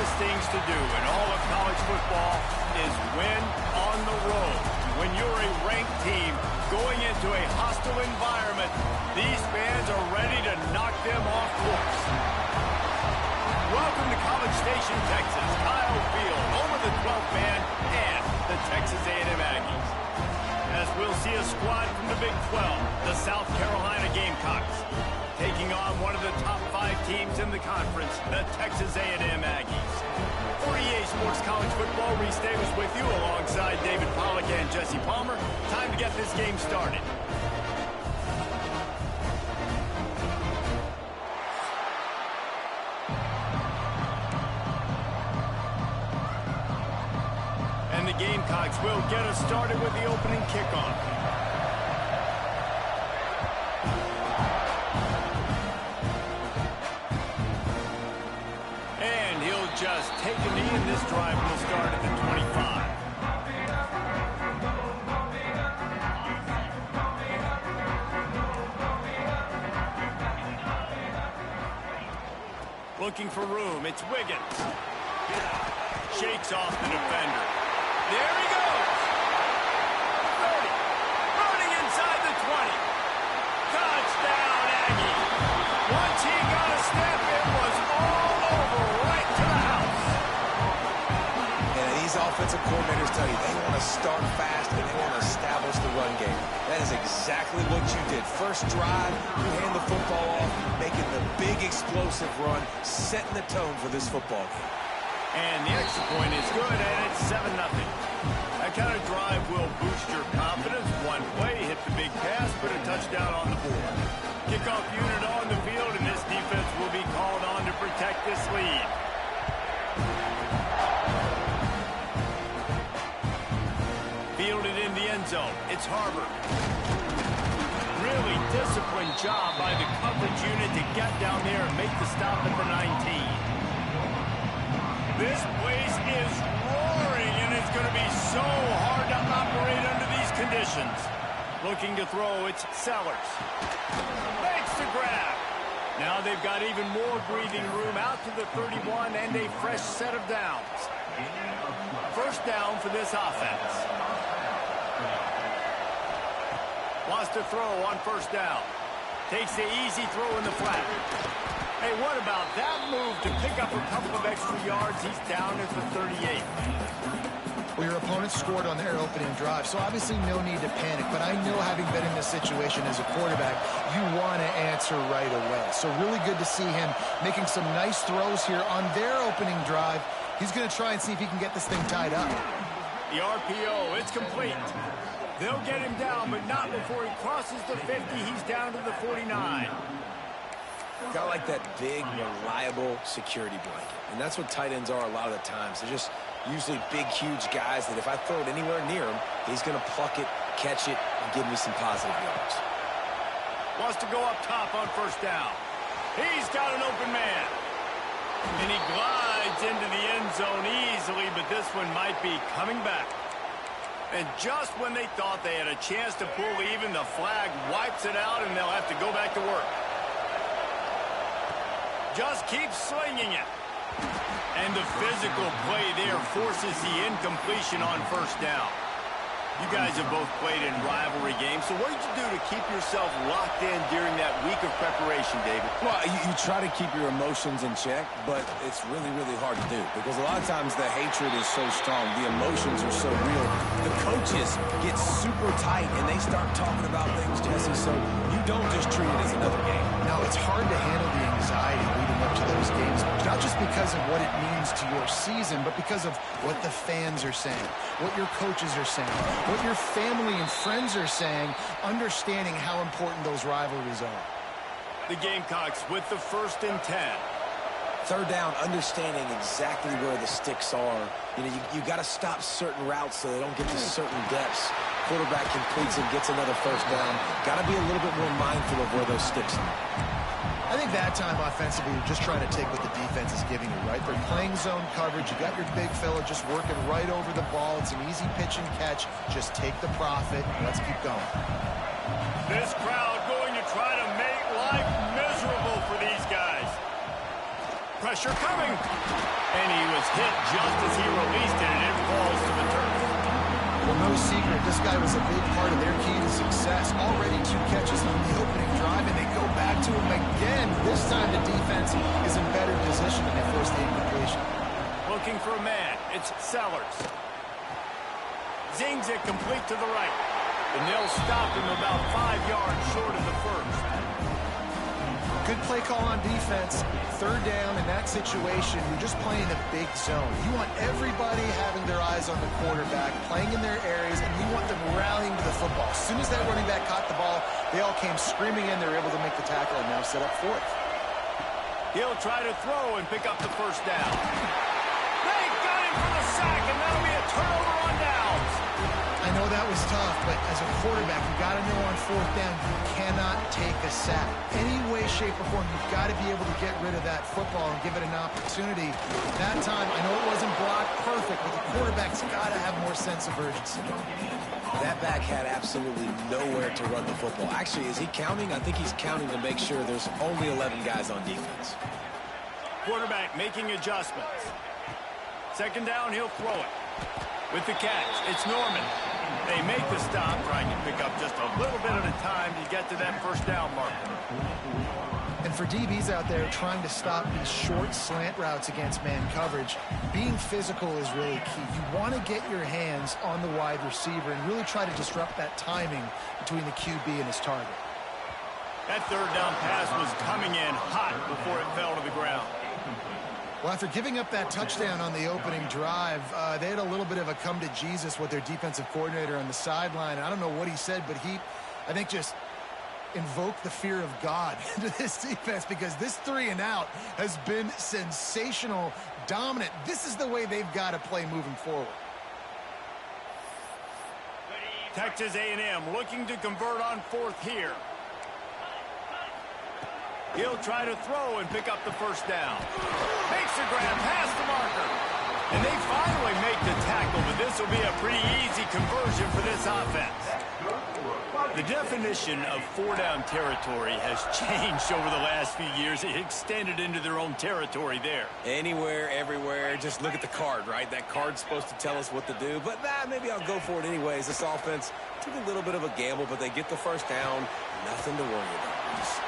toughest things to do in all of college football is win on the road. When you're a ranked team going into a hostile environment, these fans are ready to knock them off course. Welcome to College Station, Texas, Kyle Field, home of the 12th man and the Texas A&M Aggies. As we'll see a squad from the Big 12, the South Carolina Gamecocks, taking on one of the top 5 teams in the conference, the Texas A&M Aggies. For EA Sports College Football, Reese Davis with you alongside David Pollack and Jesse Palmer. Time to get this game started. And the Gamecocks will get us started with the opening kickoff. And he'll just take a knee, and this drive will start at the 25. Looking for room, it's Wiggins. Shakes off the defender. There he goes. 30. Running inside the 20. Touchdown, Aggie. Once he got a step, it was all over right to the house. And these offensive coordinators tell you they want to start fast and they want to establish the run game. That is exactly what you did. First drive, you hand the football off, making the big explosive run, setting the tone for this football game. And the extra point is good, and it's 7-0. That kind of drive will boost your confidence. One play, hit the big pass, put a touchdown on the board. Kickoff unit on the field, and this defense will be called on to protect this lead. Fielded in the end zone. It's Harvard. Really disciplined job by the coverage unit to get down there and make the stop at the 19. This place is roaring, and it's going to be so hard to operate under these conditions. Looking to throw, it's Sellers. Makes the grab. Now they've got even more breathing room out to the 31 and a fresh set of downs. First down for this offense. Wants to throw on first down. Takes the easy throw in the flat. Hey, what about that move to pick up a couple of extra yards? He's down at the 38. Well, your opponent scored on their opening drive, so obviously no need to panic. But I know, having been in this situation as a quarterback, you want to answer right away. So really good to see him making some nice throws here on their opening drive. He's going to try and see if he can get this thing tied up. The RPO, it's complete. They'll get him down, but not before he crosses the 50. He's down to the 49. Got like that big, reliable security blanket. And that's what tight ends are a lot of the times. They're just usually big, huge guys that if I throw it anywhere near him, he's going to pluck it, catch it, and give me some positive yards. Wants to go up top on first down. He's got an open man. And he glides into the end zone easily, but this one might be coming back. And just when they thought they had a chance to pull even, the flag wipes it out, and they'll have to go back to work. Just keep slinging it. And the physical play there forces the incompletion on first down. You guys have both played in rivalry games, so what did you do to keep yourself locked in during that week of preparation, David? Well, you try to keep your emotions in check, but it's really, really hard to do because a lot of times the hatred is so strong, the emotions are so real. The coaches get super tight, and they start talking about things, Jesse, so you don't just treat it as another game. Now, it's hard to handle the anxiety leading up to those games, not just because of what it means to your season, but because of what the fans are saying, what your coaches are saying, what your family and friends are saying, understanding how important those rivalries are. The Gamecocks with the 1st and 10. Third down, understanding exactly where the sticks are. You know, you got to stop certain routes so they don't get to certain depths. Quarterback completes and gets another first down. Got to be a little bit more mindful of where those sticks are. I think that time offensively, you're just trying to take what the defense is giving you, right? They're playing zone coverage. You got your big fella just working right over the ball. It's an easy pitch and catch. Just take the profit. Let's keep going. This crowd going to try to make life miserable for these guys. Pressure coming. And he was hit just as he released it, and it falls to the turf. Well, no secret, this guy was a big part of their key to success. Already 2 catches on the opening drive, and they go back to him again. This time the defense is in better position, and they force the incompletion. Looking for a man. It's Sellers. Zings it complete to the right. And they'll stop him about 5 yards short of the first. Good play call on defense. 3rd down in that situation. You're just playing a big zone. You want everybody having their eyes on the quarterback, playing in their areas, and you want them rallying to the football. As soon as that running back caught the ball, they all came screaming in. They were able to make the tackle and now set up 4th. He'll try to throw and pick up the first down. They got him for the sack, and that'll be a turnover on downs. I know that was tough, but as a quarterback, you got to know on 4th down, you cannot take a sack. Any way, shape, or form, you've got to be able to get rid of that football and give it an opportunity. That time, I know it wasn't blocked perfect, but the quarterback's got to have more sense of urgency. That back had absolutely nowhere to run the football. Actually, is he counting? I think he's counting to make sure there's only 11 guys on defense. Quarterback making adjustments. 2nd down, he'll throw it. With the catch, it's Norman. They make the stop, trying to pick up just a little bit at a time to get to that first down marker. And for DBs out there trying to stop these short slant routes against man coverage, being physical is really key. You want to get your hands on the wide receiver and really try to disrupt that timing between the QB and his target. That 3rd down pass was coming in hot before it fell to the ground. Well, after giving up that touchdown on the opening drive, they had a little bit of a come to Jesus with their defensive coordinator on the sideline. I don't know what he said, but he, I think, just invoked the fear of God into this defense, because this 3-and-out has been sensational, dominant. This is the way they've got to play moving forward. Texas A&M looking to convert on 4th here. He'll try to throw and pick up the first down. Makes the grab past the marker. And they finally make the tackle, but this will be a pretty easy conversion for this offense. The definition of 4-down territory has changed over the last few years. It extended into their own territory there. Anywhere, everywhere, just look at the card, right? That card's supposed to tell us what to do, but maybe I'll go for it anyways. This offense took a little bit of a gamble, but they get the first down. Nothing to worry about.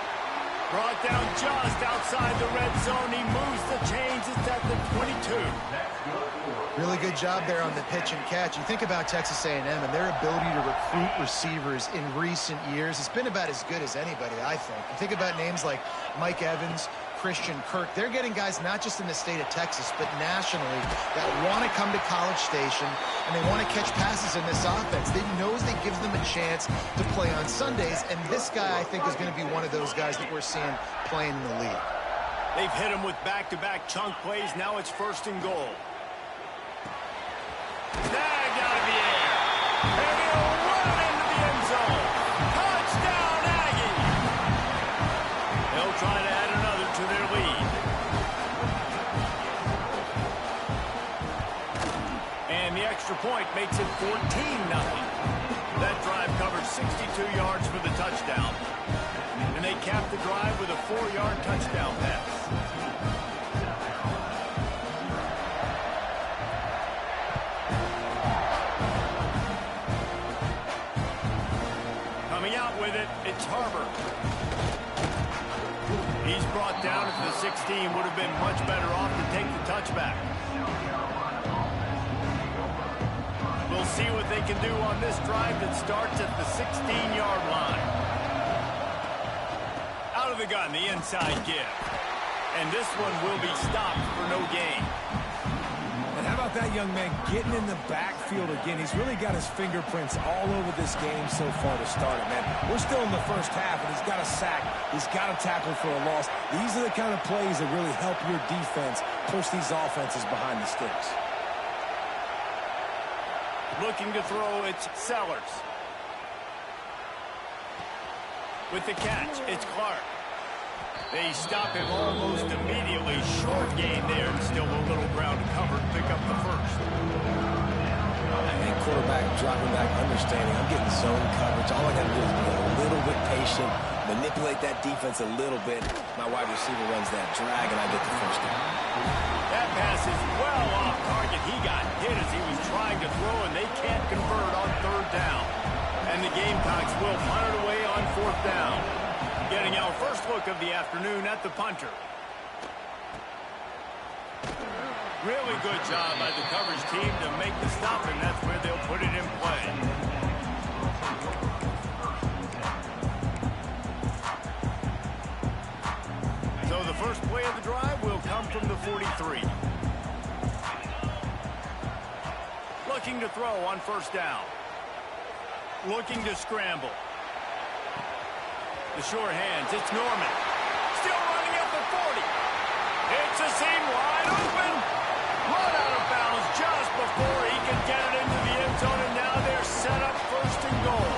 Brought down just outside the red zone. He moves the chains. It's at the 22. Really good job there on the pitch and catch. You think about Texas A&M and their ability to recruit receivers in recent years. It's been about as good as anybody, I think. You think about names like Mike Evans, Christian Kirk. They're getting guys not just in the state of Texas, but nationally that want to come to College Station, and they want to catch passes in this offense. They knows they gives them a chance to play on Sundays, and this guy, I think, is going to be one of those guys that we're seeing playing in the league. They've hit him with back-to-back chunk plays. Now it's 1st and goal. Snagged out of the air. And he'll run into the end zone. Touchdown, Aggie! They'll try to add another to their lead. And the extra point makes it 14-0. That drive covered 62 yards for the touchdown. And they capped the drive with a 4-yard touchdown pass. Coming out with it, it's Harbor. He's brought down at the 16. Would have been much better off to take the touchback. We'll see what they can do on this drive that starts at the 16-yard line. Out of the gun, the inside give. And this one will be stopped for no gain. And how about that young man getting in the backfield again? He's really got his fingerprints all over this game so far to start it, man. We're still in the first half, and he's got a sack. He's got a tackle for a loss. These are the kind of plays that really help your defense push these offenses behind the sticks. Looking to throw, it's Sellers. With the catch, it's Clark. They stop him almost immediately. Short gain there, and still a little ground to cover to pick up the first. I think quarterback dropping back, understanding I'm getting zone coverage. All I got to do is be a little bit patient manipulate that defense a little bit. My wide receiver runs that drag, and I get the first down. That pass is well off target. He got hit as he was trying to throw, and they can't convert on third down. And the Gamecocks will punt it away on fourth down. Getting our first look of the afternoon at the punter. Really good job by the coverage team to make the stop, and that's where they'll put it in play. So the first play of the drive will come from the 43. Looking to throw on first down. Looking to scramble. The short hands, it's Norman. Still running up the 40. It's a seam wide open. Run out of bounds just before he can get it into the end zone, and now they're set up first and goal.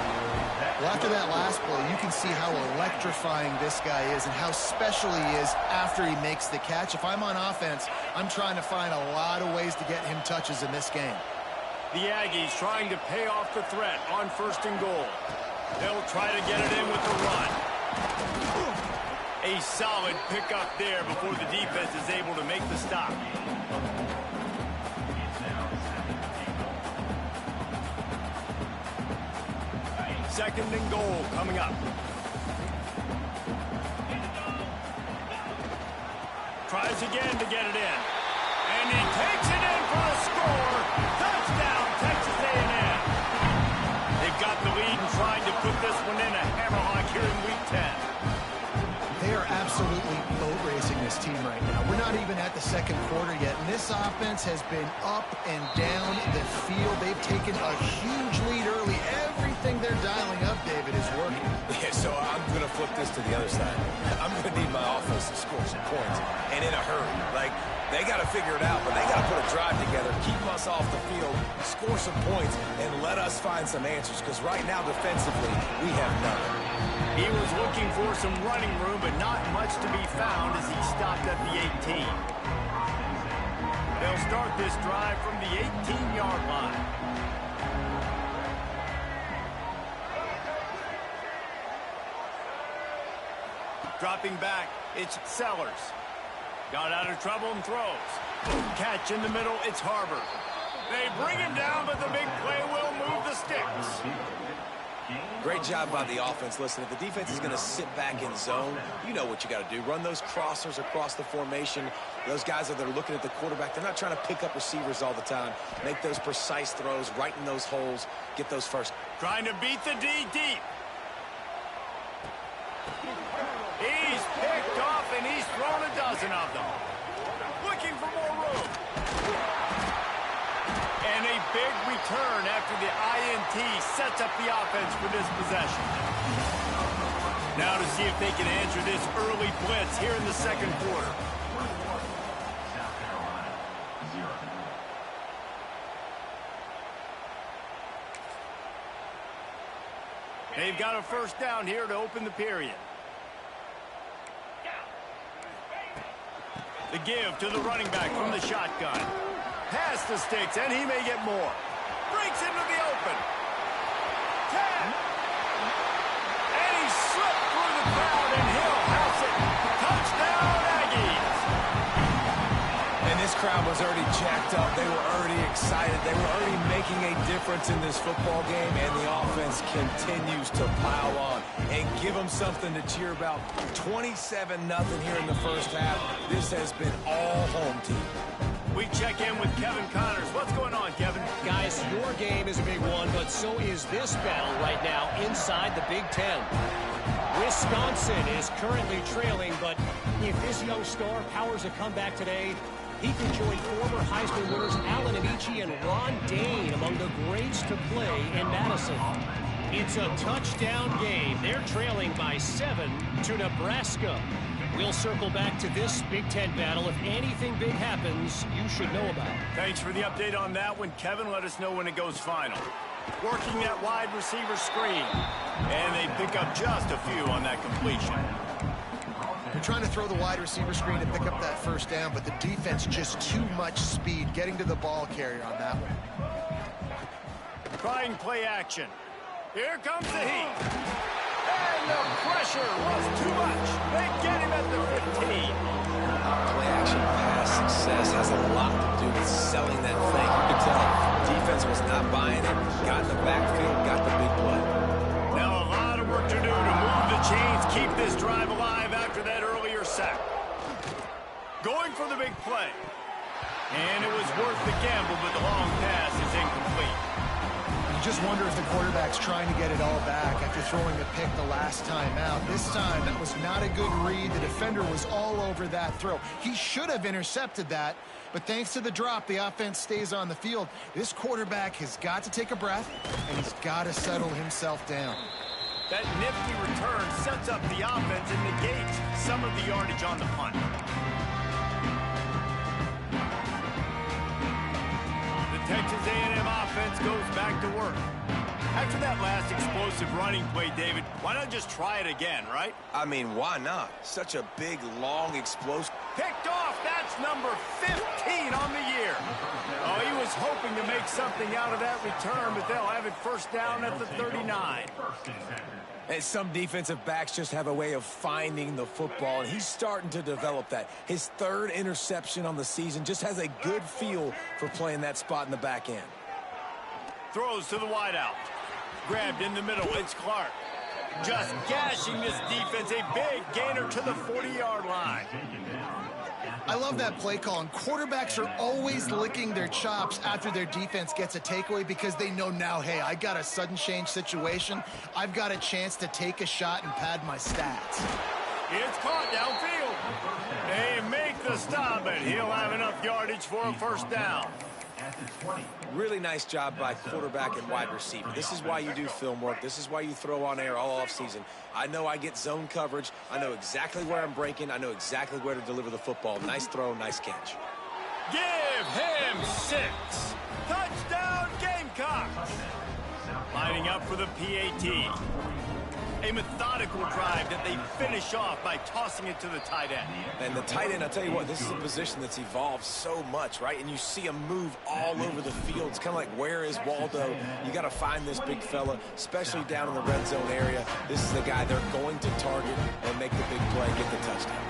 Well, after that last play, you can see how electrifying this guy is and how special he is after he makes the catch. If I'm on offense, I'm trying to find a lot of ways to get him touches in this game. The Aggies trying to pay off the threat on first and goal. They'll try to get it in with the run. A solid pickup there before the defense is able to make the stop. Second and goal coming up. Tries again to get it in. And he takes it in for a score. Touchdown, Texas A&M. They've got the lead and trying to put this one in a hammerlock here in Week 10. They are absolutely boat racing this team right now. We're not even at the second quarter yet, and this offense has been up and down the field. They've taken a huge lead early. Everything they're dialing up, David, is working. Yeah, so I'm going to flip this to the other side. I'm going to need my offense to score some points, and in a hurry. Like, they got to figure it out, but they got to put a drive together, keep us off the field, score some points, and let us find some answers, because right now, defensively, we have nothing. He was looking for some running room, but not much to be found as he stopped at the 18. They'll start this drive from the 18-yard line. Dropping back, it's Sellers. Got out of trouble and throws. Catch in the middle, it's Harbor. They bring him down, but the big play will move the sticks. Great job by the offense. Listen, if the defense is going to sit back in zone, you know what you got to do. Run those crossers across the formation. Those guys that are looking at the quarterback, they're not trying to pick up receivers all the time. Make those precise throws, right in those holes, get those first. Trying to beat the D deep. He's picked off, and he's thrown a dozen of them. Looking for more room. And a big return after the INT sets up the offense for this possession. Now to see if they can answer this early blitz here in the second quarter. They've got a first down here to open the period. The give to the running back from the shotgun. Past the sticks, and he may get more. Breaks into the open. 10. And he slipped through the crowd, and he'll house it. Touchdown, Aggies. And this crowd was already jacked up. They were already excited. They were already making a difference in this football game, and the offense continues to pile on and give them something to cheer about. 27-0 here in the first half. This has been all home team. We check in with Kevin Connors. What's going on, Kevin? Guys, your game is a big one, but so is this battle right now inside the Big Ten. Wisconsin is currently trailing, but if this young star powers a comeback today, he can join former Heisman winners Allen Amici and Ron Dane among the greats to play in Madison. It's a touchdown game. They're trailing by 7 to Nebraska. We'll circle back to this Big Ten battle. If anything big happens, you should know about it. Thanks for the update on that one, Kevin. Let us know when it goes final. Working that wide receiver screen. And they pick up just a few on that completion. They're trying to throw the wide receiver screen to pick up that first down, but the defense just too much speed getting to the ball carrier on that one. Trying play action. Here comes the heat. And the pressure was too much. They get him at the 15. Play-action pass success has a lot to do with selling that thing. You can tell defense was not buying it. Got in the backfield, got the big play. Now a lot of work to do to move the chains, keep this drive alive after that earlier sack. Going for the big play. And it was worth the gamble, but the long pass is incomplete. You just wonder if the quarterback's trying to get it all back after throwing a pick the last time out. This time, that was not a good read. The defender was all over that throw. He should have intercepted that, but thanks to the drop, the offense stays on the field. This quarterback has got to take a breath, and he's got to settle himself down. That nifty return sets up the offense and negates some of the yardage on the punt. Texas A&M offense goes back to work. After that last explosive running play, David, why not just try it again, right? I mean, why not? Such a big, long, explosive. Picked off. That's number 15 on the year. Oh, he was hoping to make something out of that return, but they'll have it first down at the 39. And some defensive backs just have a way of finding the football, and he's starting to develop that. His third interception on the season, just has a good feel for playing that spot in the back end. Throws to the wideout. Grabbed in the middle. It's Clark. Just gashing this defense. A big gainer to the 40-yard line. I love that play call, and quarterbacks are always licking their chops after their defense gets a takeaway because they know now, hey, I got a sudden change situation. I've got a chance to take a shot and pad my stats. It's caught downfield. They make the stop, but he'll have enough yardage for a first down. Really nice job by quarterback and wide receiver. This is why you do film work. This is why you throw on air all offseason. I know I get zone coverage. I know exactly where I'm breaking. I know exactly where to deliver the football. Nice throw, nice catch. Give him 6. Touchdown, Gamecocks. Lining up for the PAT. A methodical drive that they finish off by tossing it to the tight end. And the tight end, I'll tell you what, this is a position that's evolved so much, right? And you see him move all over the field. It's kind of like, where is Waldo? You got to find this big fella, especially down in the red zone area. This is the guy they're going to target and make the big play, get the touchdown.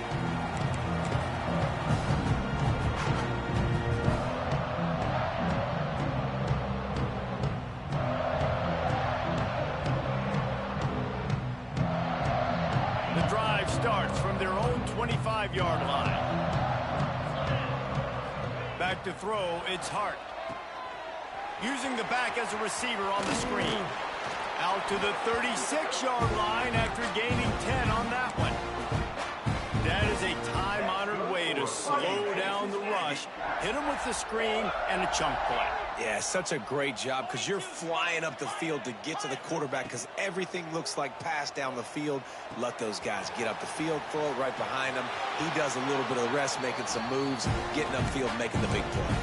Starts from their own 25-yard line. Back to throw, it's Hart. Using the back as a receiver on the screen. Out to the 36-yard line after gaining 10 on that one. That is a time-honored way to slow down the rush, hit him with the screen, and a chunk play. Yeah, such a great job because you're flying up the field to get to the quarterback because everything looks like pass down the field. Let those guys get up the field, throw it right behind him. He does a little bit of the rest, making some moves, getting upfield, making the big play.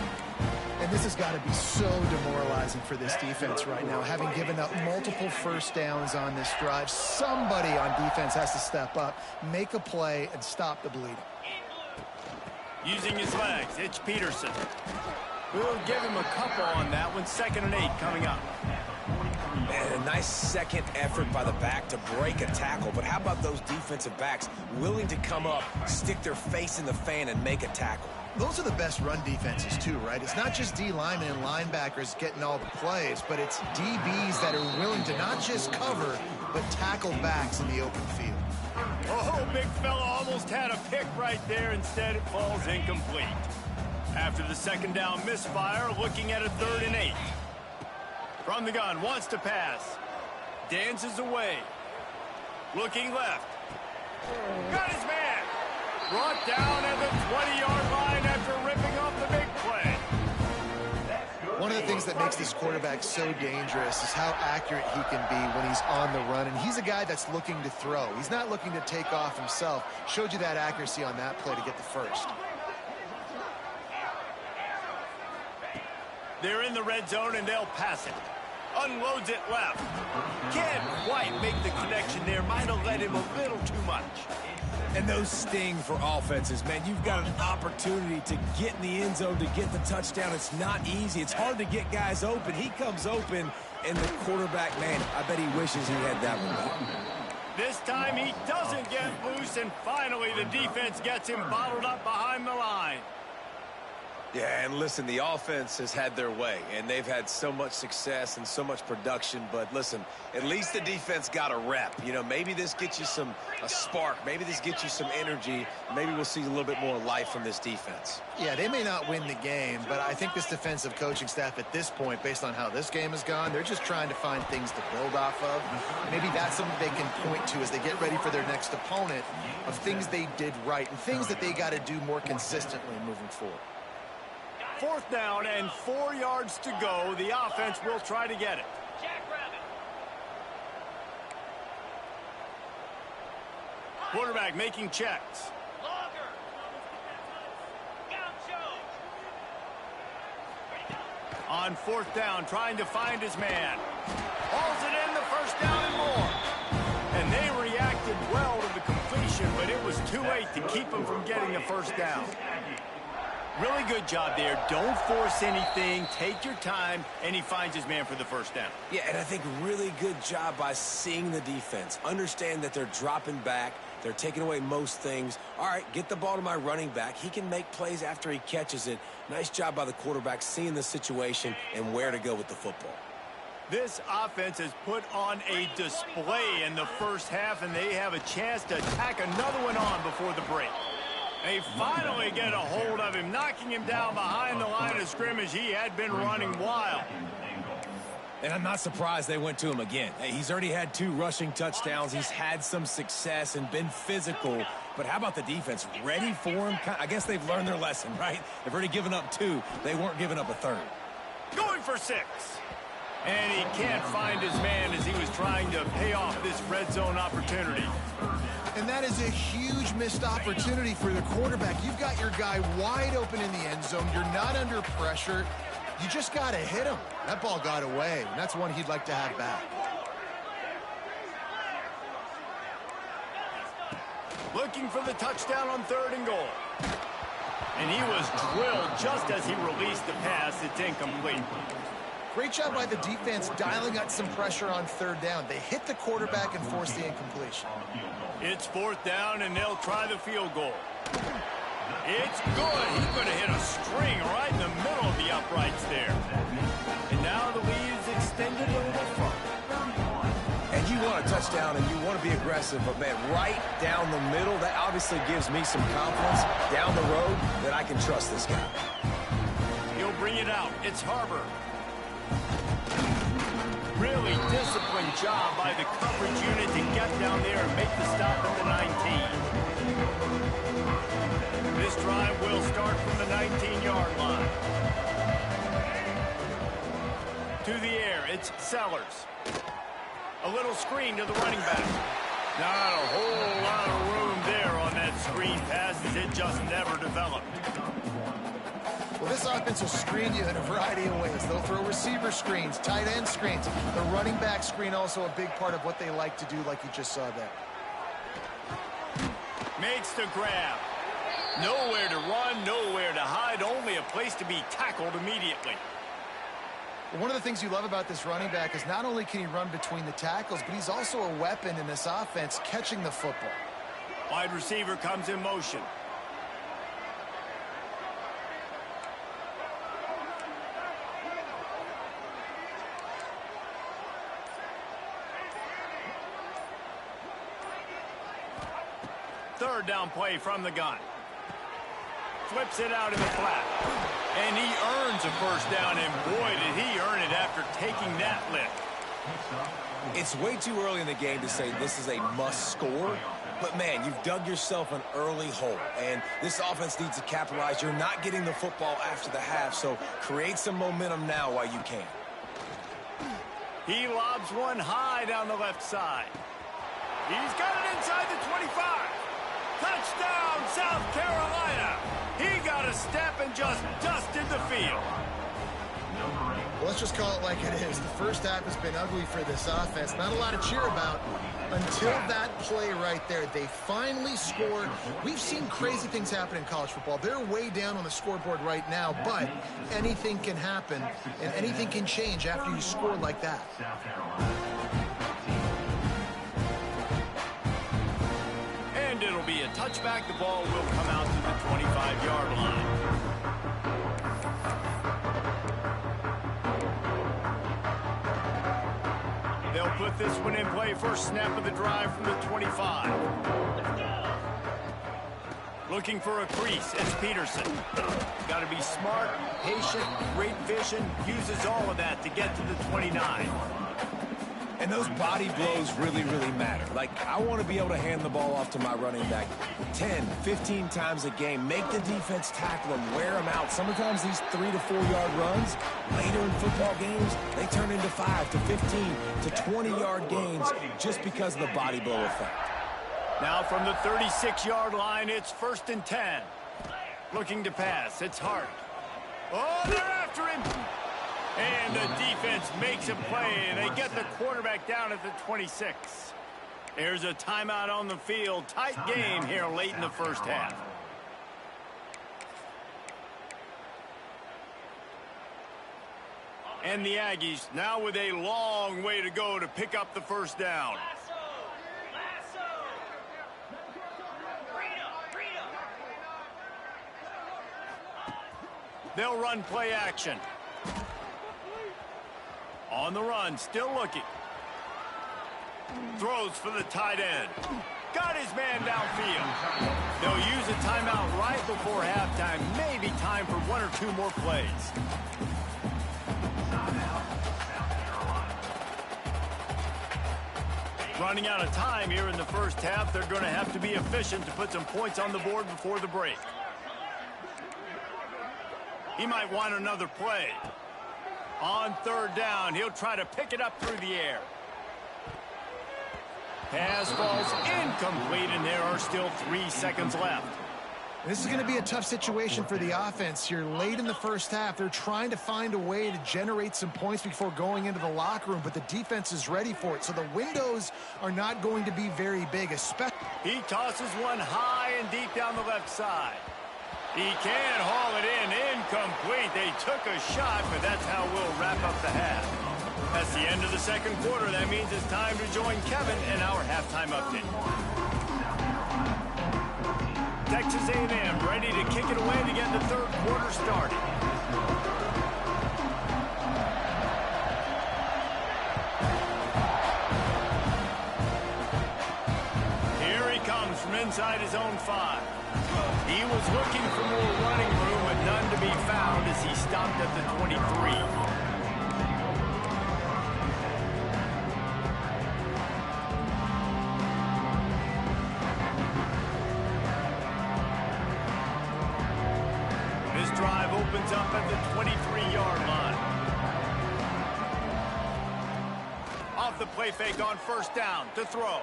And this has got to be so demoralizing for this defense right now, having given up multiple first downs on this drive. Somebody on defense has to step up, make a play, and stop the bleeding. Using his legs, it's Peterson. We'll give him a couple on that one. 2nd and 8 coming up. And a nice second effort by the back to break a tackle. But how about those defensive backs willing to come up, stick their face in the fan, and make a tackle? Those are the best run defenses too, right? It's not just D linemen and linebackers getting all the plays, but it's DBs that are willing to not just cover, but tackle backs in the open field. Oh, big fella almost had a pick right there. Instead, it falls incomplete. After the 2nd down misfire, looking at a 3rd and 8. From the gun, wants to pass. Dances away. Looking left. Got his man. Brought down at the 20-yard line after ripping off the big play. One of the things that makes this quarterback so dangerous is how accurate he can be when he's on the run. And he's a guy that's looking to throw. He's not looking to take off himself. Showed you that accuracy on that play to get the first. They're in the red zone, and they'll pass it. Unloads it left. Can't quite make the connection there. Might have let him a little too much. And those sting for offenses, man. You've got an opportunity to get in the end zone, to get the touchdown. It's not easy. It's hard to get guys open. He comes open, and the quarterback, man, I bet he wishes he had that one back. This time he doesn't get loose, and finally the defense gets him bottled up behind the line. Yeah, and listen, the offense has had their way, and they've had so much success and so much production. But listen, at least the defense got a rep. You know, maybe this gets you a spark. Maybe this gets you some energy. Maybe we'll see a little bit more life from this defense. Yeah, they may not win the game, but I think this defensive coaching staff at this point, based on how this game has gone, they're just trying to find things to build off of. Maybe that's something they can point to as they get ready for their next opponent, of things they did right and things that they got to do more consistently moving forward. 4th down and 4 yards to go. The offense will try to get it. Quarterback making checks. On 4th down, trying to find his man. Hauls it in, the 1st down and more. And they reacted well to the completion, but it was too late to keep him from getting the 1st down. Really good job there. Don't force anything. Take your time, and he finds his man for the 1st down. Yeah, and I think really good job by seeing the defense. Understand that they're dropping back. They're taking away most things. All right, get the ball to my running back. He can make plays after he catches it. Nice job by the quarterback seeing the situation and where to go with the football. This offense has put on a display in the 1st half, and they have a chance to tack another one on before the break. They finally get a hold of him, knocking him down behind the line of scrimmage. He had been running wild. And I'm not surprised they went to him again. Hey, he's already had 2 rushing touchdowns. He's had some success and been physical. But how about the defense? Ready for him? I guess they've learned their lesson, right? They've already given up 2. They weren't giving up a 3rd. Going for 6. And he can't find his man as he was trying to pay off this red zone opportunity. And that is a huge missed opportunity for the quarterback. You've got your guy wide open in the end zone. You're not under pressure. You just got to hit him. That ball got away, and that's one he'd like to have back. Looking for the touchdown on 3rd and goal. And he was drilled just as he released the pass. It's incomplete. Great job by the defense dialing up some pressure on 3rd down. They hit the quarterback and forced the incompletion. It's 4th down, and they'll try the field goal. It's good. He could have hit a string right in the middle of the uprights there. And now the lead is extended a little further. And you want a touchdown, and you want to be aggressive, but, man, right down the middle, that obviously gives me some confidence down the road that I can trust this guy. He'll bring it out. It's Harbor. Really disciplined job by the coverage unit to get down there and make the stop at the 19. This drive will start from the 19-yard line. To the air, it's Sellers. A little screen to the running back. Not a whole lot of room there on that screen pass, as it just never developed. Well, this offense will screen you in a variety of ways. They'll throw receiver screens, tight end screens. The running back screen also a big part of what they like to do, like you just saw there. Makes the grab. Nowhere to run, nowhere to hide, only a place to be tackled immediately. Well, one of the things you love about this running back is not only can he run between the tackles, but he's also a weapon in this offense, catching the football. Wide receiver comes in motion. Third down play from the gun. Flips it out in the flat. And he earns a 1st down, and boy, did he earn it after taking that lift. It's way too early in the game to say this is a must score, but, man, you've dug yourself an early hole, and this offense needs to capitalize. You're not getting the football after the half, so create some momentum now while you can. He lobs one high down the left side. He's got it inside the 25. Touchdown, South Carolina. He got a step and just dusted the field. Well, let's just call it like it is. The first half has been ugly for this offense. Not a lot to cheer about until that play right there. They finally scored. We've seen crazy things happen in college football. They're way down on the scoreboard right now, but anything can happen, and anything can change after you score like that. touchback, the ball will come out to the 25-yard line. They'll put this one in play first snap of the drive from the 25. Looking for a crease, it's Peterson. Got to be smart, patient, great vision, uses all of that to get to the 29. And those body blows really, really matter. Like, I want to be able to hand the ball off to my running back 10, 15 times a game. Make the defense tackle him, wear him out. Sometimes these 3 to 4 yard runs, later in football games, they turn into 5 to 15 to 20-yard gains just because of the body blow effect. Now from the 36-yard line, it's 1st and 10. Looking to pass, it's Hart. Oh, they're after him! And the defense makes a play. They get the quarterback down at the 26. There's a timeout on the field. Tight game here late in the first half. And the Aggies now with a long way to go to pick up the first down. They'll run play action. On the run, still looking. Throws for the tight end. Got his man downfield. They'll use a timeout right before halftime. Maybe time for 1 or 2 more plays. Running out of time here in the first half. They're going to have to be efficient to put some points on the board before the break. He might want another play. On 3rd down, he'll try to pick it up through the air. Pass falls incomplete, and there are still 3 seconds left. This is going to be a tough situation for the offense here. Late in the first half, they're trying to find a way to generate some points before going into the locker room, but the defense is ready for it, so the windows are not going to be very big. He tosses one high and deep down the left side. He can't haul it in. Incomplete. They took a shot, but that's how we'll wrap up the half. That's the end of the second quarter. That means it's time to join Kevin in our halftime update. Texas A&M ready to kick it away to get the third quarter started. Here he comes from inside his own 5. He was looking for more running room, but none to be found as he stopped at the 23. This drive opens up at the 23-yard line. Off the play fake on 1st down to throw.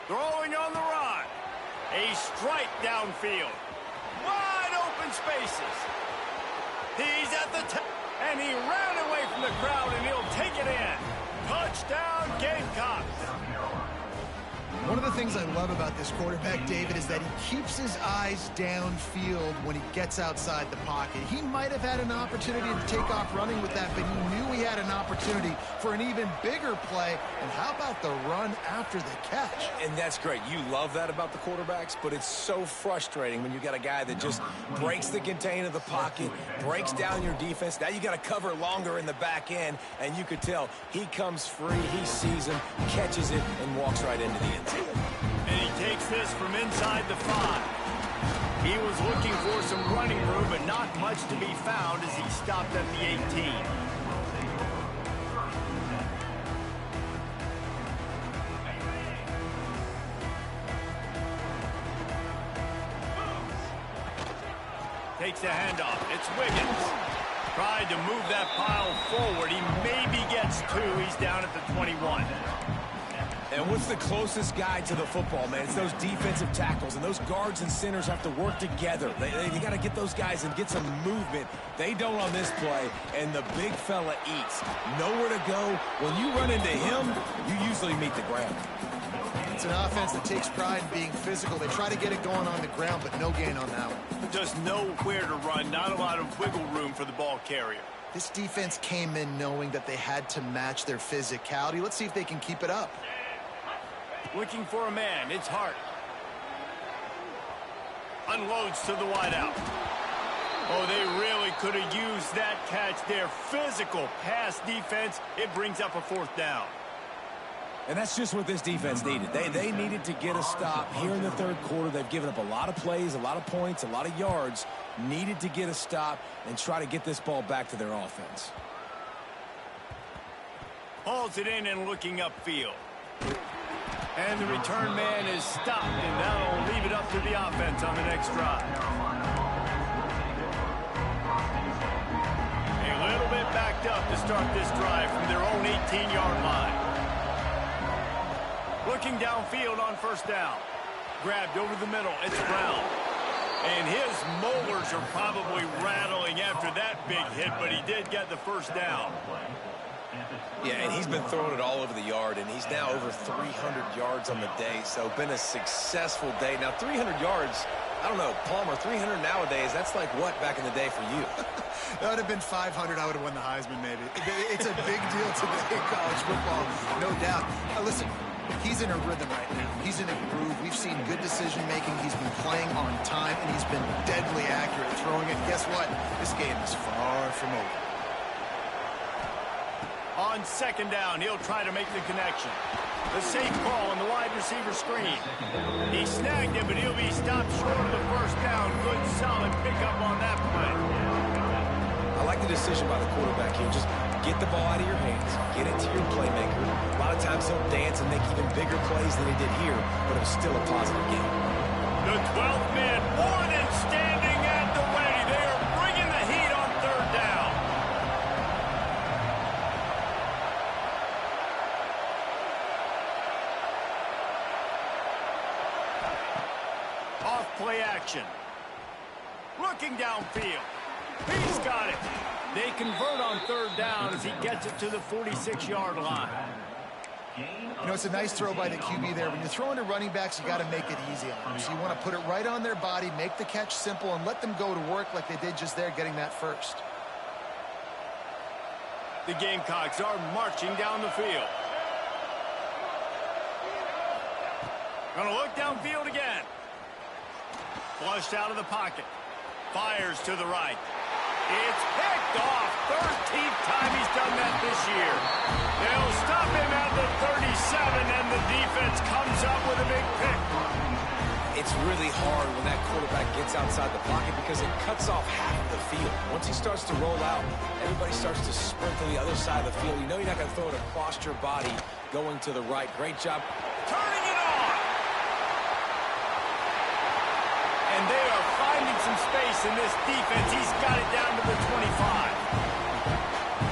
Throwing on the run. A strike downfield. Wide open spaces. He's at the top. And he ran away from the crowd, and he'll take it in. Touchdown, Gamecocks. One of the things I love about this quarterback, David, is that he keeps his eyes downfield when he gets outside the pocket. He might have had an opportunity to take off running with that, but he knew he had an opportunity for an even bigger play. And how about the run after the catch? And that's great. You love that about the quarterbacks, but it's so frustrating when you got a guy that just breaks the contain of the pocket, breaks down your defense. Now you got to cover longer in the back end, and you could tell he comes free, he sees him, catches it, and walks right into the end zone. And he takes this from inside the 5. He was looking for some running room, but not much to be found as he stopped at the 18. Takes the handoff. It's Wiggins. Tried to move that pile forward. He maybe gets 2. He's down at the 21. And what's the closest guy to the football, man? It's those defensive tackles, and those guards and centers have to work together. They got to get those guys and get some movement. They don't on this play, and the big fella eats. Nowhere to go. When you run into him, you usually meet the ground. It's an offense that takes pride in being physical. They try to get it going on the ground, but no gain on that one. Just nowhere to run. Not a lot of wiggle room for the ball carrier. This defense came in knowing that they had to match their physicality. Let's see if they can keep it up. Looking for a man. It's Hart. Unloads to the wideout. Oh, they really could have used that catch there. Physical pass defense. It brings up a 4th down. And that's just what this defense needed. They needed to get a stop here in the 3rd quarter. They've given up a lot of plays, a lot of points, a lot of yards. Needed to get a stop and try to get this ball back to their offense. Hauls it in and looking upfield. And the return man is stopped, and that'll leave it up to the offense on the next drive. A little bit backed up to start this drive from their own 18-yard line. Looking downfield on 1st down. Grabbed over the middle. It's Brown. And his molars are probably rattling after that big hit, but he did get the 1st down. Yeah, and he's been throwing it all over the yard, and he's now over 300 yards on the day, so been a successful day. Now, 300 yards, I don't know, Palmer, 300 nowadays, that's like what back in the day for you? That would have been 500. I would have won the Heisman, maybe. It's a big deal today in college football, no doubt. Listen, he's in a rhythm right now. He's in a groove. We've seen good decision-making. He's been playing on time, and he's been deadly accurate throwing it. Guess what? This game is far from over. On 2nd down, he'll try to make the connection. The safe call on the wide receiver screen. He snagged it, but he'll be stopped short of the 1st down. Good, solid pickup on that play. I like the decision by the quarterback here. Just get the ball out of your hands. Get it to your playmaker. A lot of times he'll dance and make even bigger plays than he did here, but it was still a positive game. The 12th man more than standing at the ready. They are bringing the heat on 3rd down. Off play action. Looking downfield. He's got it. They convert on 3rd down as he gets it to the 46-yard line. You know, it's a nice throw by the QB there. When you're throwing to running backs, you got to make it easy on them. So you want to put it right on their body, make the catch simple, and let them go to work like they did just there, getting that 1st. The Gamecocks are marching down the field. Gonna look downfield again. Flushed out of the pocket. Fires to the right. It's picked off. 13th time he's done that this year. They'll stop him at the 37, and the defense comes up with a big pick. It's really hard when that quarterback gets outside the pocket because it cuts off half of the field. Once he starts to roll out, everybody starts to sprint to the other side of the field. You know you're not going to throw it across your body going to the right. Great job. Turning it on. And they are finding some space in this defense. He's got it down to the 25.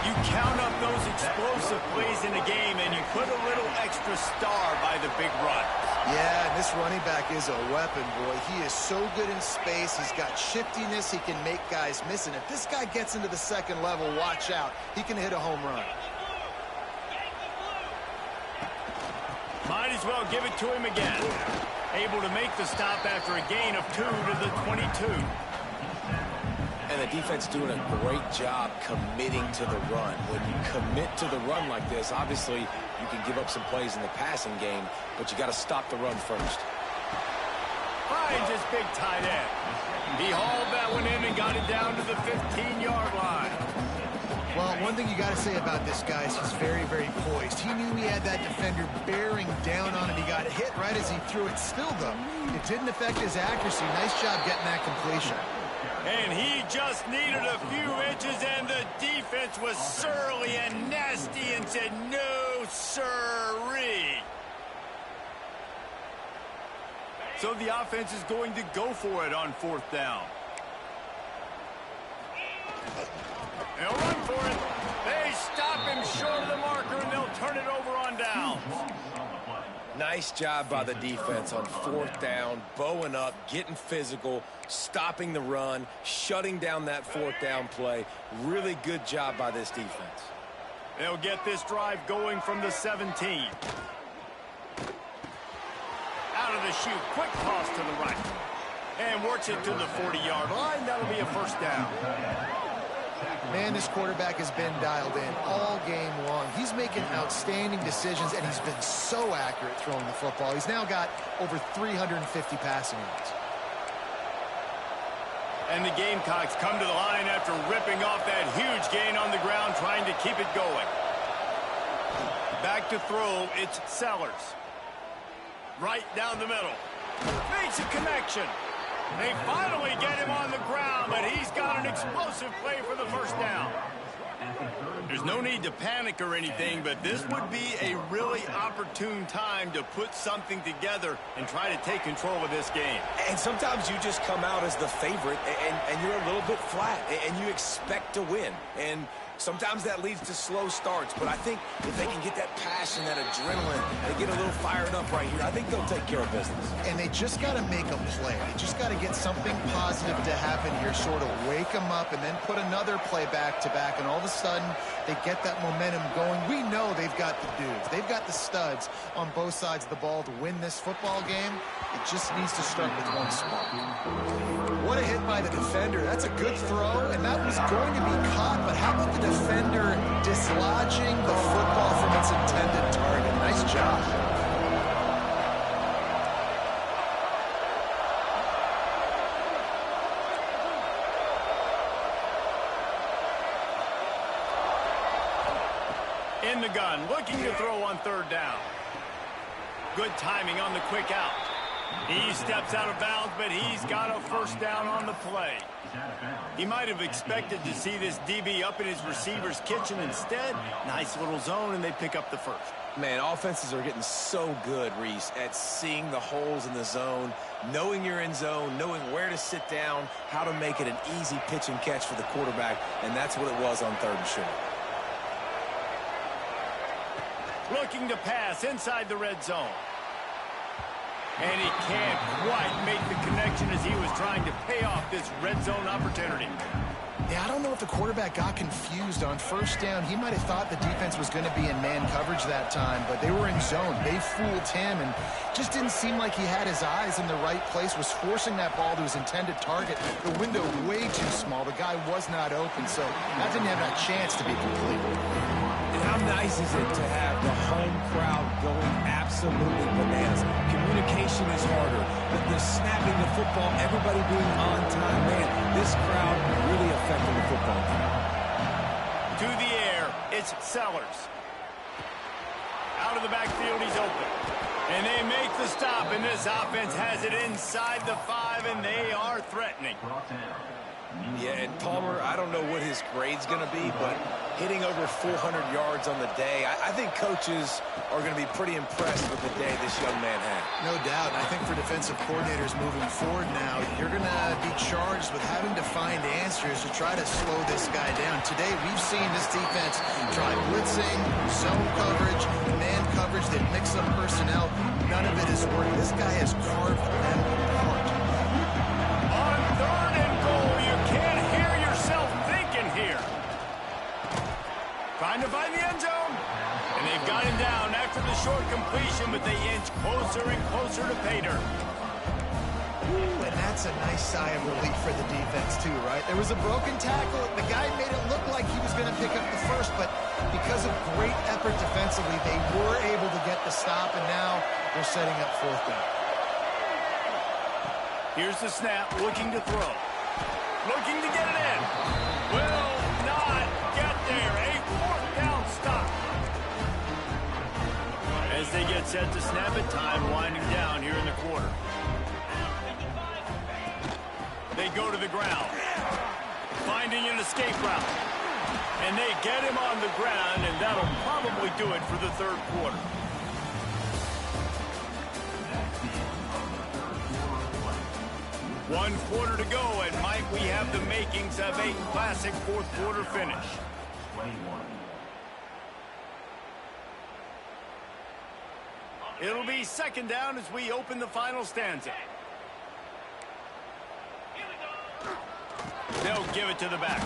You count up those explosive plays in a game, and you put a little extra star by the big run. Yeah, and this running back is a weapon, boy. He is so good in space. He's got shiftiness. He can make guys miss. And if this guy gets into the 2nd level, watch out. He can hit a home run. Might as well give it to him again. Able to make the stop after a gain of 2 to the 22. And the defense doing a great job committing to the run. When you commit to the run like this, obviously you can give up some plays in the passing game, but you got to stop the run first. Finds his big tight end. He hauled that one in and got it down to the 15-yard line. Well, one thing you got to say about this guy is he's very, very poised. He knew he had that defender bearing down on him. He got hit right as he threw it. Still, though, it didn't affect his accuracy. Nice job getting that completion. And he just needed a few inches, and the defense was surly and nasty and said, no, sirree. So the offense is going to go for it on 4th down. They'll run for it. They stop him short of the marker, and they'll turn it over on downs. Nice job by the defense on 4th down, bowing up, getting physical, stopping the run, shutting down that 4th down play. Really good job by this defense. They'll get this drive going from the 17. Out of the chute, quick toss to the right. And works it to the 40-yard line. That'll be a 1st down. Man, this quarterback has been dialed in all game long. He's making outstanding decisions, and he's been so accurate throwing the football. He's now got over 350 passing yards. And the Gamecocks come to the line after ripping off that huge gain on the ground, trying to keep it going. Back to throw, it's Sellers. Right down the middle. Makes a connection. They finally get him on the ground, but he's got an explosive play for the first down. There's no need to panic or anything, but this would be a really opportune time to put something together and try to take control of this game. And sometimes you just come out as the favorite, and you're a little bit flat, and you expect to win. And sometimes that leads to slow starts, but I think if they can get that passion, that adrenaline, they get a little fired up right here, I think they'll take care of business. And they just got to make a play. They just got to get something positive to happen here, sort of wake them up and then put another play back-to-back, and all of a sudden they get that momentum going. We know they've got the dudes. They've got the studs on both sides of the ball to win this football game. It just needs to start with one spark. What a hit by the defender. That's a good throw, and that was going to be caught, but how about the defender dislodging the football from its intended target? Nice job. In the gun, looking to throw on third down. Good timing on the quick out. He steps out of bounds, but he's got a first down on the play. He might have expected to see this DB up in his receiver's kitchen. Instead, nice little zone, and they pick up the first. Man, offenses are getting so good, Reese, at seeing the holes in the zone, knowing you're in zone, knowing where to sit down, how to make it an easy pitch and catch for the quarterback, and that's what it was on third and short. Looking to pass inside the red zone. And he can't quite make the connection as he was trying to pay off this red zone opportunity. Yeah, I don't know if the quarterback got confused on first down. He might have thought the defense was going to be in man coverage that time, but they were in zone. They fooled him, and just didn't seem like he had his eyes in the right place, was forcing that ball to his intended target. The window way too small. The guy was not open, so that didn't have that chance to be complete. And how nice is it to have the home crowd going absolutely bananas? Communication is harder. The snapping the football, everybody being on time. Man, this crowd really affecting the football team. To the air, it's Sellers. Out of the backfield, he's open. And they make the stop, and this offense has it inside the 5, and they are threatening. Yeah, and Palmer, I don't know what his grade's going to be, but hitting over 400 yards on the day, I think coaches are going to be pretty impressed with the day this young man had. No doubt. I think for defensive coordinators moving forward now, you're going to be charged with having to find answers to try to slow this guy down. Today, we've seen this defense try blitzing, zone coverage, man coverage. They mix up personnel. None of it has worked. This guy has carved them apart. On third and goal, you can't hear yourself thinking here. Trying to find the end zone. And they've got him down after the short completion, but they inch closer and closer to pay dirt. And that's a nice sigh of relief for the defense, too, right? There was a broken tackle. The guy made it look like he was going to pick up the first, but because of great effort defensively, they were able to get the stop, and now they're setting up fourth down. Here's the snap, looking to throw. Looking to get it in. Will not get there. A fourth down stop. As they get set to snap it, time winding down here in the quarter. They go to the ground. Finding an escape route. And they get him on the ground, and that'll probably do it for the third quarter. One quarter to go, and might we have the makings of a classic fourth quarter finish. It'll be second down as we open the final stanza. They'll give it to the back.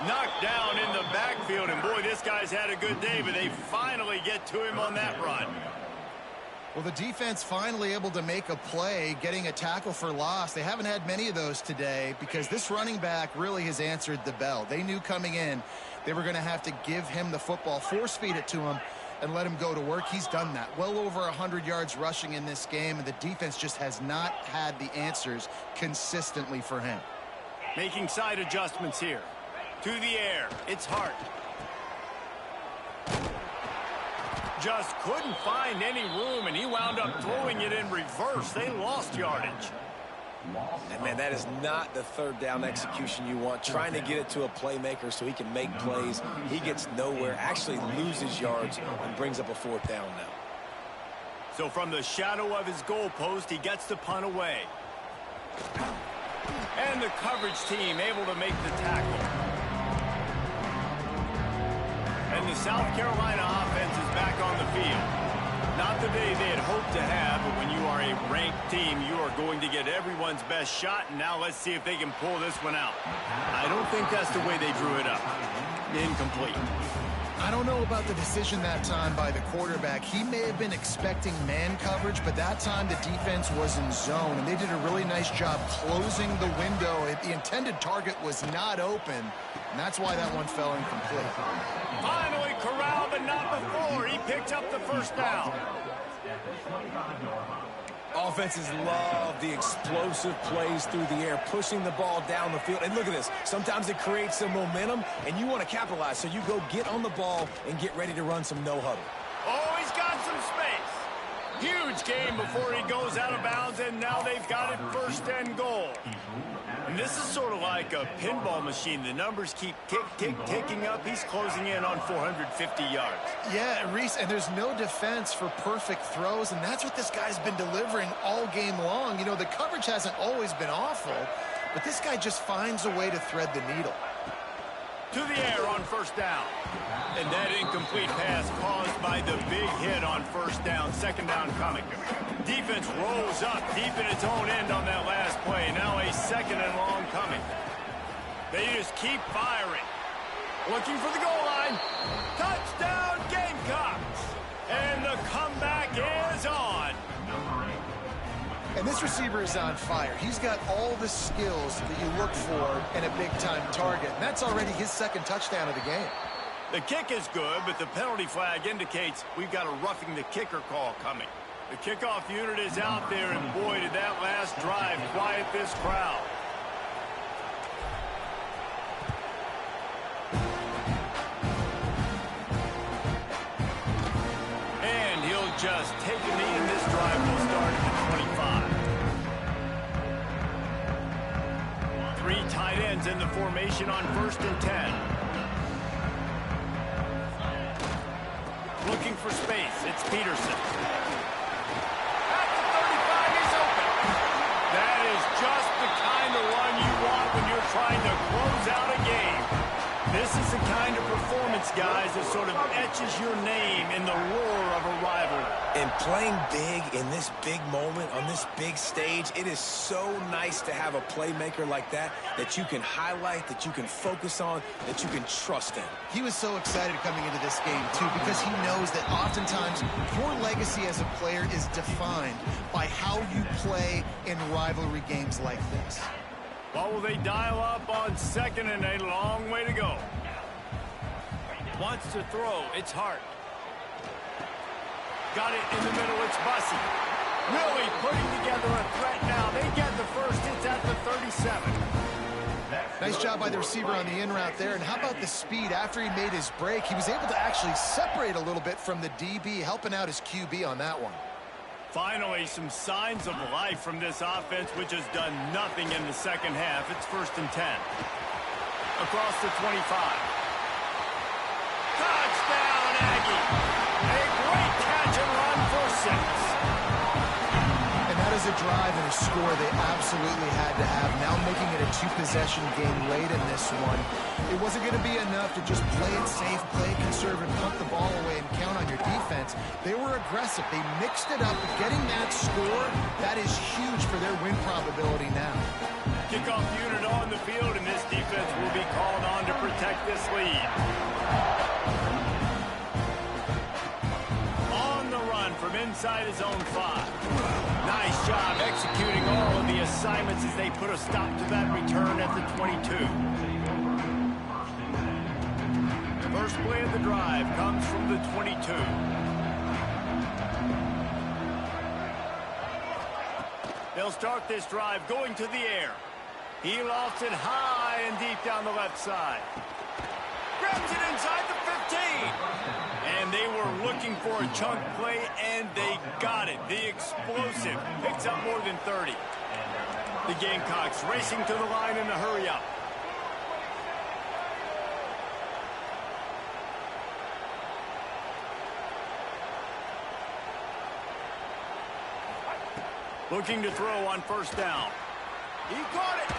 Knocked down in the backfield, and boy, this guy's had a good day, but they finally get to him on that run. Well, the defense finally able to make a play, getting a tackle for loss. They haven't had many of those today because this running back really has answered the bell. They knew coming in they were going to have to give him the football, force feed it to him, and let him go to work. He's done that. Well over 100 yards rushing in this game, and the defense just has not had the answers consistently for him. Making side adjustments here. To the air. It's Hart. Just couldn't find any room, and he wound up throwing it in reverse. They lost yardage. And, man, that is not the third down execution you want. Trying to get it to a playmaker so he can make plays. He gets nowhere, actually loses yards, and brings up a fourth down now. So from the shadow of his goalpost, he gets the punt away. And the coverage team able to make the tackle. And the South Carolina offense is back on the field. Not the day they had hoped to have, but when you are a ranked team, you are going to get everyone's best shot, and now let's see if they can pull this one out. I don't think that's the way they drew it up. Incomplete. I don't know about the decision that time by the quarterback. He may have been expecting man coverage, but that time the defense was in zone, and they did a really nice job closing the window. The intended target was not open, and that's why that one fell incomplete. Finally corralled, but not before. He picked up the first down. Offenses love the explosive plays through the air, pushing the ball down the field. And look at this. Sometimes it creates some momentum, and you want to capitalize. So you go get on the ball and get ready to run some no-huddle. Oh, he's got some space. Huge game before he goes out of bounds, and now they've got it first and goal. And this is sort of like a pinball machine. The numbers keep ticking up. He's closing in on 450 yards. Yeah, Reese, and there's no defense for perfect throws, and that's what this guy's been delivering all game long. You know, the coverage hasn't always been awful, but this guy just finds a way to thread the needle. To the air on first down. And that incomplete pass caused by the big hit on first down. Second down coming. Defense rolls up deep in its own end on that last play. Now a second and long coming. They just keep firing. Looking for the goal line. Touchdown Gamecocks. And the comeback is on. And this receiver is on fire. He's got all the skills that you look for in a big-time target. And that's already his second touchdown of the game. The kick is good, but the penalty flag indicates we've got a roughing the kicker call coming. The kickoff unit is out there, and boy, did that last drive quiet this crowd. And he'll just take a knee, and this drive will start at the 25. Three tight ends in the formation on 1st and 10. Looking for space. It's Peterson. At the 35, he's open. That is just the kind of run you want when you're trying to close out a game. This is the kind of performance, guys, that sort of etches your name in the roar of a rivalry. And playing big in this big moment, on this big stage, it is so nice to have a playmaker like that you can highlight, that you can focus on, that you can trust in. He was so excited coming into this game, too, because he knows that oftentimes your legacy as a player is defined by how you play in rivalry games like this. What will they dial up on second and a long way to go? Wants to throw. It's Hart. Got it in the middle. It's Bussey. Really putting together a threat now. They get the first. It's at the 37. Nice job by the receiver on the in route there. And how about the speed after he made his break? He was able to actually separate a little bit from the DB, helping out his QB on that one. Finally, some signs of life from this offense, which has done nothing in the second half. It's 1st and 10. Across the 25. Touchdown, Aggie. A great catch and run for 6. And that is a drive and a score they absolutely had to have. Now making it a two-possession game late in this one. It wasn't going to be enough to just play it safe, play it conservative, punt the ball away, and count on your defense. They were aggressive. They mixed it up. Getting that score, that is huge for their win probability now. Kickoff unit on the field, and this defense will be called on to protect this lead. On the run from inside his own 5. Nice job executing all of the assignments as they put a stop to that return at the 22. First play of the drive comes from the 22. They'll start this drive going to the air. He lofts it high and deep down the left side. Grabs it inside the 15. And they were looking for a chunk play, and they got it. The explosive picks up more than 30. The Gamecocks racing to the line in a hurry-up. Looking to throw on first down. He caught it.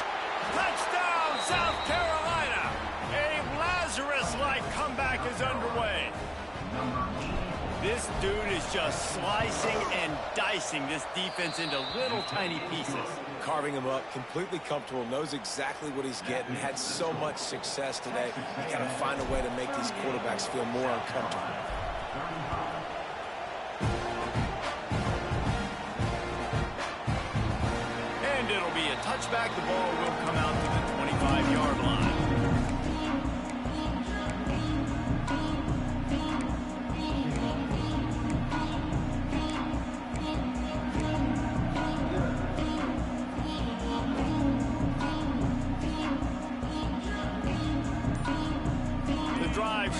Touchdown, South Carolina. A Lazarus-like comeback is underway. This dude is just slicing and dicing this defense into little tiny pieces. Carving him up, completely comfortable, knows exactly what he's getting, had so much success today. You got to find a way to make these quarterbacks feel more uncomfortable. And it'll be a touchback. The ball will come out to the 25-yard line.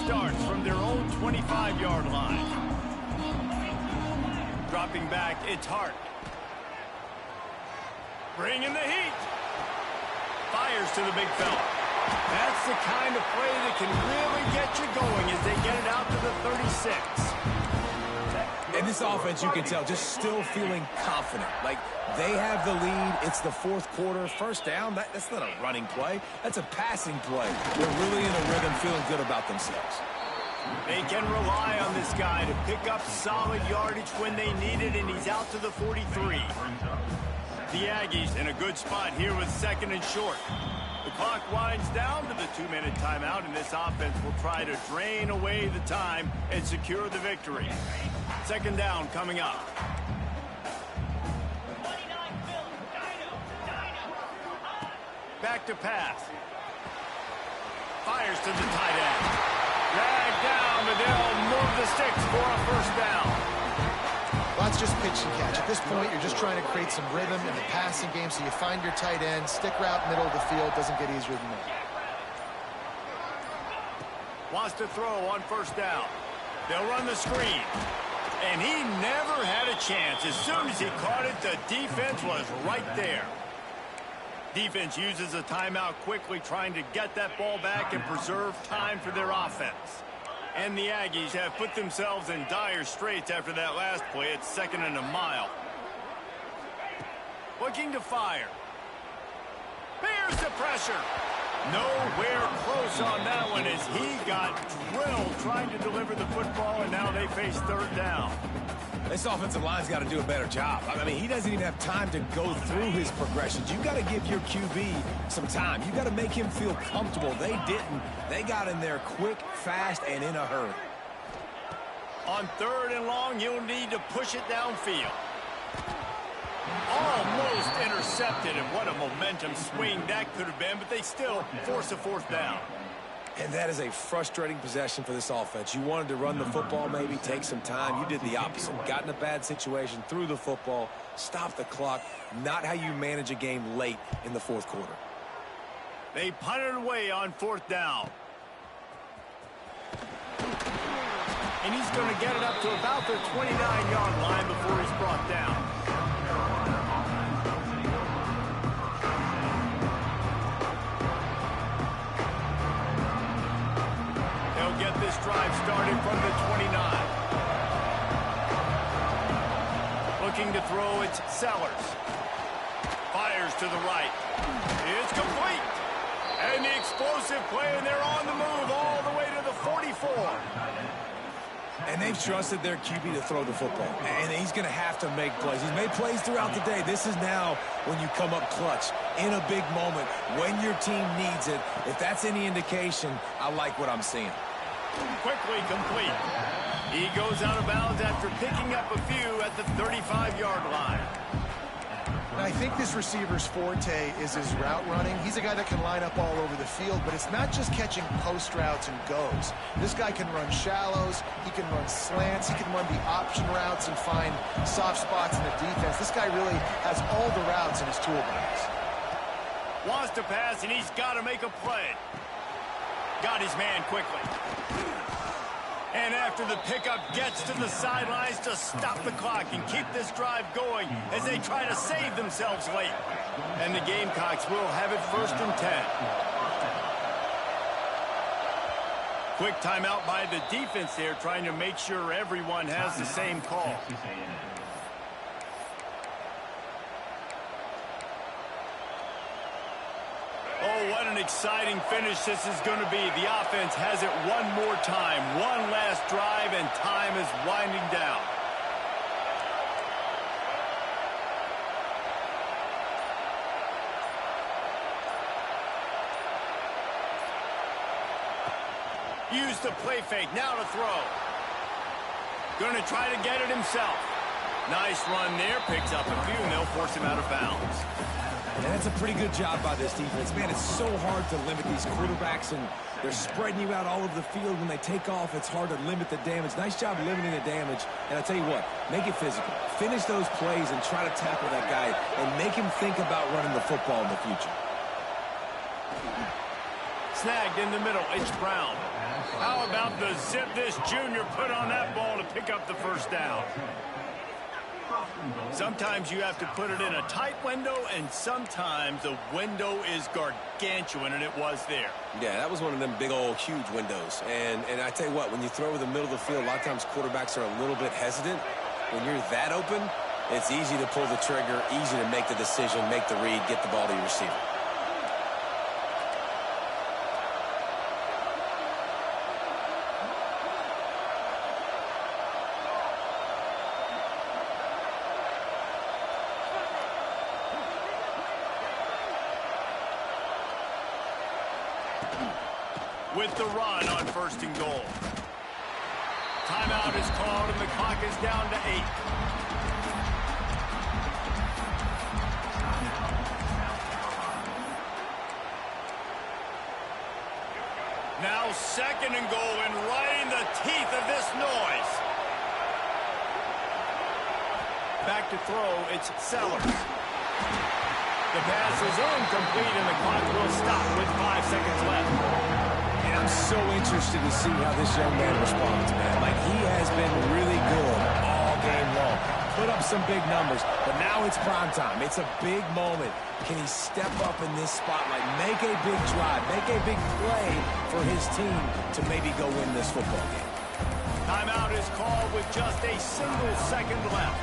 Starts from their own 25-yard line. Dropping back, it's Hart. Bringing the heat. Fires to the big fella. That's the kind of play that can really get you going as they get it out to the 36. And this offense, you can tell, just still feeling confident. Like, they have the lead. It's the fourth quarter. First down, that's not a running play. That's a passing play. They're really in a rhythm, feeling good about themselves. They can rely on this guy to pick up solid yardage when they need it, and he's out to the 43. The Aggies in a good spot here with second and short. The clock winds down to the 2-minute timeout, and this offense will try to drain away the time and secure the victory. Second down coming up. Back to pass. Fires to the tight end. Dragged down, but they'll move the sticks for a first down. Well, that's just pitch and catch. At this point, you're just trying to create some rhythm in the passing game, so you find your tight end, stick route, middle of the field, doesn't get easier than that. Wants to throw on first down. They'll run the screen. And he never had a chance. As soon as he caught it, the defense was right there. Defense uses a timeout quickly, trying to get that ball back and preserve time for their offense. And the Aggies have put themselves in dire straits after that last play. It's second and a mile. Looking to fire. Bears the pressure. Nowhere close on that one as he got drilled trying to deliver the football, and now they face third down. This offensive line's got to do a better job. I mean, he doesn't even have time to go through his progressions. You got to give your QB some time. You got to make him feel comfortable. They didn't. They got in there quick, fast, and in a hurry. On third and long, you'll need to push it downfield. Almost intercepted, and what a momentum swing that could have been, but they still force a fourth down. And that is a frustrating possession for this offense. You wanted to run the football, maybe take some time. You did the opposite. Got in a bad situation, threw the football, stopped the clock. Not how you manage a game late in the fourth quarter. They punted away on fourth down. And he's going to get it up to about the 29-yard line before he's brought down. Get this drive started from the 29. Looking to throw, it's Sellers. Fires to the right. It's complete. And the explosive play, and they're on the move all the way to the 44. And they've trusted their QB to throw the football. And he's going to have to make plays. He's made plays throughout the day. This is now when you come up clutch in a big moment when your team needs it. If that's any indication, I like what I'm seeing. Quickly complete. He goes out of bounds after picking up a few at the 35-yard line. And I think this receiver's forte is his route running. He's a guy that can line up all over the field, but it's not just catching post routes and goes. This guy can run shallows, he can run slants, he can run the option routes and find soft spots in the defense. This guy really has all the routes in his toolbox. Wants to pass, and he's got to make a play. Got his man quickly. And after the pickup, gets to the sidelines to stop the clock and keep this drive going as they try to save themselves late. And the Gamecocks will have it 1st and 10. Quick timeout by the defense there, trying to make sure everyone has the same call. Oh, what an exciting finish this is going to be. The offense has it one more time. One last drive, and time is winding down. Use the play fake. Now to throw. Going to try to get it himself. Nice run there. Picks up a few, and they'll force him out of bounds. And that's a pretty good job by this defense. Man, it's so hard to limit these quarterbacks, and they're spreading you out all over the field. When they take off, it's hard to limit the damage. Nice job limiting the damage. And I'll tell you what, make it physical. Finish those plays and try to tackle that guy and make him think about running the football in the future. Snagged in the middle. It's Brown. How about the zip this junior put on that ball to pick up the 1st down? Sometimes you have to put it in a tight window, and sometimes the window is gargantuan, and it was there. Yeah, that was one of them big old huge windows. And I tell you what, when you throw over the middle of the field, a lot of times quarterbacks are a little bit hesitant. When you're that open, it's easy to pull the trigger, easy to make the decision, make the read, get the ball to your receiver. With the run on 1st and goal. Timeout is called, and the clock is down to 8. Now 2nd and goal, and right in the teeth of this noise. Back to throw, it's Sellers. The pass is incomplete, and the clock will stop with 5 seconds left. I'm so interested to see how this young man responds, man. Like, he has been really good all game long. Put up some big numbers, but now it's prime time. It's a big moment. Can he step up in this spotlight, make a big drive, make a big play for his team to maybe go win this football game? Timeout is called with just a single second left.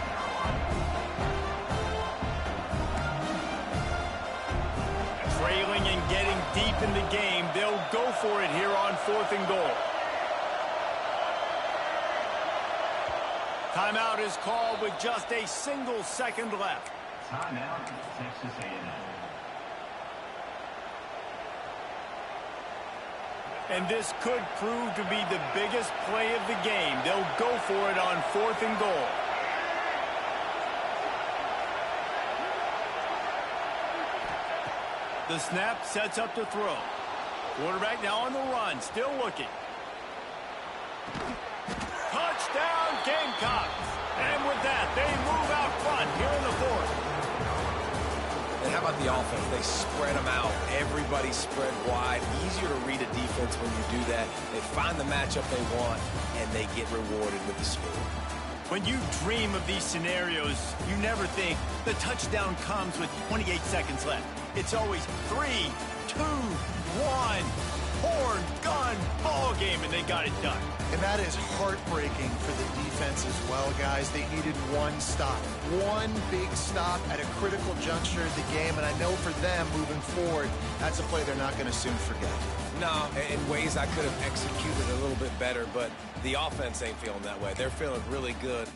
Trailing and getting deep in the game, they'll go for it here on 4th and goal. Timeout is called with just a single second left. Timeout, Texas A&M. And this could prove to be the biggest play of the game. They'll go for it on 4th and goal. The snap sets up to throw. Quarterback now on the run, still looking. Touchdown, Gamecocks. And with that, they move out front here in the 4th. And how about the offense? They spread them out. Everybody spread wide. Easier to read a defense when you do that. They find the matchup they want, and they get rewarded with the score. When you dream of these scenarios, you never think the touchdown comes with 28 seconds left. It's always 3, 2, 1, horn, gun, ball game, and they got it done. And that is heartbreaking for the defense as well, guys. They needed one stop, one big stop at a critical juncture of the game, and I know for them moving forward, that's a play they're not going to soon forget. No, in ways I could have executed a little bit better, but the offense ain't feeling that way. They're feeling really good.